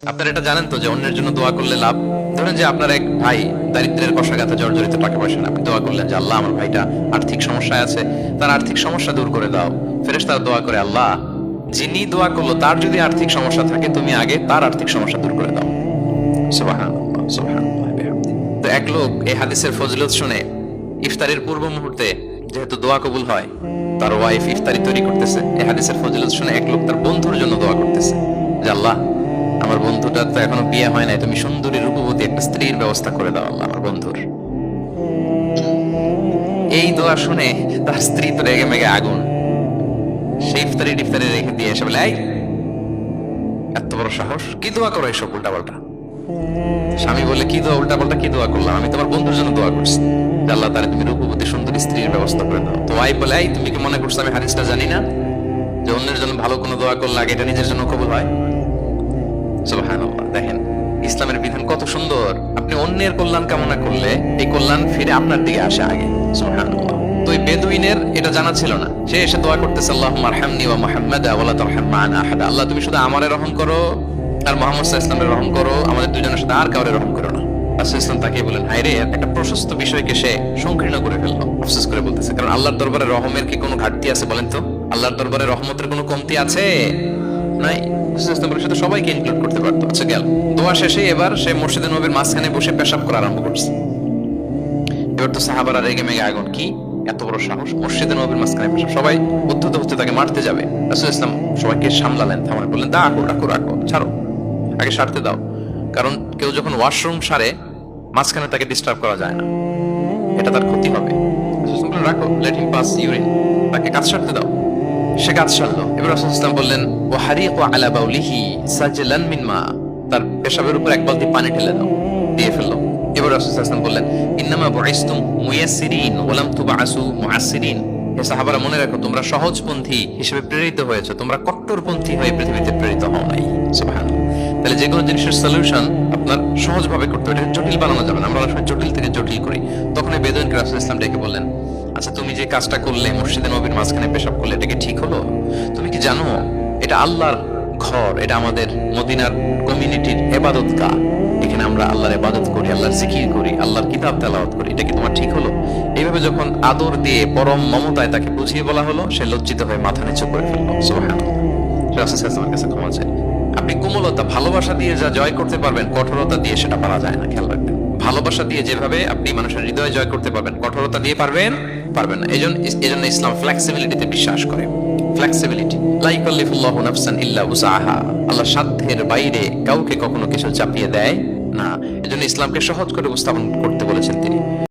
আপনারা এটা জানেন তো যে অন্যের জন্য দোয়া করলে লাভ। ধরেন যে আপনার এক ভাই দারিদ্রের কষাঘাতে জর্জরিত, টাকা পয়সা না, আপনি দোয়া করলেন যে আল্লাহ আমার ভাইটা আর্থিক সমস্যায় আছে, তার আর্থিক সমস্যা দূর করে দাও। ফেরেশতারা দোয়া করে, আল্লাহ যিনি দোয়া করলো তার যদি আর্থিক সমস্যা থাকে তুমি আগে তার আর্থিক সমস্যা দূর করে দাও। সুবহানাল্লাহ সুবহানাল্লাহ বিহামদিহি। তো এক লোক এই হাদিসের ফজিলত শুনে ইফতারের পূর্ব মুহূর্তে যেহেতু দোয়া কবুল হয়, তার ওয়াইফ ইফতারি তৈরি করতেছে, এই হাদিসের ফজিলত শুনে এক লোক তার বন্ধুর জন্য দোয়া করতেছে যে আল্লাহ আমার বন্ধুটার তো এখনো বিয়ে হয় নাই, তুমি সুন্দরী রূপবতী একটা স্ত্রীর ব্যবস্থা করে দাও আল্লাহ আমার বন্ধুর। এই দোয়া শুনে তার স্ত্রী তো রেগে মেগে আগুন, সেই ইফতারি রেখে দিয়ে এসে বলে, এই এত বড় সাহস, কি দোয়া করো এসব উল্টা পাল্টা। স্বামী বলে, কি দোয়া উল্টা পাল্টা, কি দোয়া করলাম, আমি তোমার বন্ধুর জন্য দোয়া করছি যে আল্লাহ তারে তুমি রূপবতী সুন্দরী স্ত্রীর ব্যবস্থা করে দাও। তো ওয়াইফ বলে, এই তুমি কি মনে করছো আমি হাদিসটা জানি না যে অন্যের জন্য ভালো কোনো দোয়া করলে আগে এটা নিজের জন্য কবুল হয়? সুবহানাল্লাহ। দেখেন ইসলামের বিধান কত সুন্দর। আপনি অন্যের কল্যাণ কামনা করলে এই কল্যাণ ফিরে আপনার দিকে আসে আগে। সুবহানাল্লাহ। তো এই বেদুইনের এটা জানা ছিল না, সে এসে দোয়া করতেছে, আল্লাহুম্মা আরহামনি ওয়া মুহাম্মাদা ওয়া লা তারহাম মা'আনা আহাদা। আল্লাহ তুমি শুধু আমারে রহম করো আর মুহাম্মদ সাল্লাল্লাহু আলাইহি ওয়াসাল্লামের রহম করো, আমাদের দুজনের সাথে আর কাউরে রহম করো না। রাসূল ইসলাম তাকে বলেন, হায় রে, একটা প্রশস্ত বিষয়কে সে সংকীর্ণ করে ফেললো। আফসোস করে বলতেছে, কারণ আল্লাহর দরবারে রহমের কি কোনো ঘাটতি আছে বলেন তো? আল্লাহর দরবারে রহমতের কোনো কমতি আছে? নাই। সাথে সবাইকে ইনক্লুড করতে পারতো। আচ্ছা গেল, দোয়া শেষে এবার সে মসজিদে নববীর মাঝখানে বসে পেশাব করা আরম্ভ করছে। এবার তো সাহাবারা রেগে মেগে আগুন, কি এত বড় সাহস, মসজিদে নববীর মাঝখানে পেশাব। সবাই উদ্ধত হচ্ছে, তাকে মারতে যাবে। রাসূল ইসলাম সবাইকে সামলালেন, থামালেন, বললেন, দা রাখো, ছাড়ো, আগে সারতে দাও। কারণ কেউ যখন ওয়াশরুম সারে মাঝখানে তাকে ডিস্টার্ব করা যায় না, এটা তার ক্ষতি হবে। রাখো, লেট হিম পাস ইউরিন, তাকে কাজ সারতে দাও। সে কাজ সারলো। এবার রাসূল ইসলাম বললেন, ওয়া হারিকু আলা বাউলিহি সাজলান মিন মা, তার পেশাবের উপর এক বালতি পানি ঢেলে দাও, দিয়ে ফেললো। এবার রাসূল ইসলাম বললেন, ইন্নামা বুইসতুম মুয়াসসিরিন ওয়া লাম তুবআসু মুআসসিরিন। হে সাহাবারা, মনে রাখো তোমরা সহজপন্থী হিসেবে প্রেরিত হয়েছে, তোমরা কট্টরপন্থী হয়ে পৃথিবীতে প্রেরিত হও নাই। সুবহানাল্লাহ। তাহলে যে কোনো জিনিসের সলিউশন আপনার সহজভাবে করতে হবে, এটা জটিল বানানো যাবে না। আমরা অনেক সময় জটিল থেকে জটিল করি। তখন এই বেদুইনকে রাসূল ইসলাম ডেকে বললেন, আচ্ছা তুমি যে কাজটা করলে, মসজিদে নববীর মাঝখানে পেশাব করলে, এটা কি ঠিক হলো? তুমি কি জানো এটা আল্লাহর ঘর, এটা আমাদের মদিনার কমিউনিটির ইবাদতগাহ, এখানে আমরা আল্লাহর ইবাদত করি, আল্লাহর জিকির করি, আল্লাহর কিতাব তেলাওয়াত করি, এটা কি তোমার ঠিক হলো? এইভাবে যখন আদর দিয়ে পরম মমতায় তাকে বুঝিয়ে বলা হলো, সে লজ্জিত হয়ে মাথা নিচু করে ফেললো। সুবহানাল্লাহ। রাসূল সাল্লাল্লাহু আলাইহি ওয়াসাল্লামের কাছে ক্ষমা চাই। আপনি কোমলতা, ভালোবাসা দিয়ে যা জয় করতে পারবেন, কঠোরতা দিয়ে সেটা পারা যায় না। খেয়াল রাখবেন, ভালোবাসা দিয়ে যেভাবে আপনি মানুষের হৃদয় জয় করতে পারবেন, কঠোরতা দিয়ে পারবেন না। এজন্য ইসলাম ফ্লেক্সিবিলিটিতে বিশ্বাস করে। ফ্লেক্সিবিলিটি, লা ইউকাল্লিফুল্লাহু নাফসান ইল্লা উসআহা। আল্লাহ সাধ্যের বাইরে কাউকে কখনো কিছু চাপিয়ে দেয় না। এজন্য ইসলামকে সহজ করে উপস্থাপন করতে বলেছেন তিনি।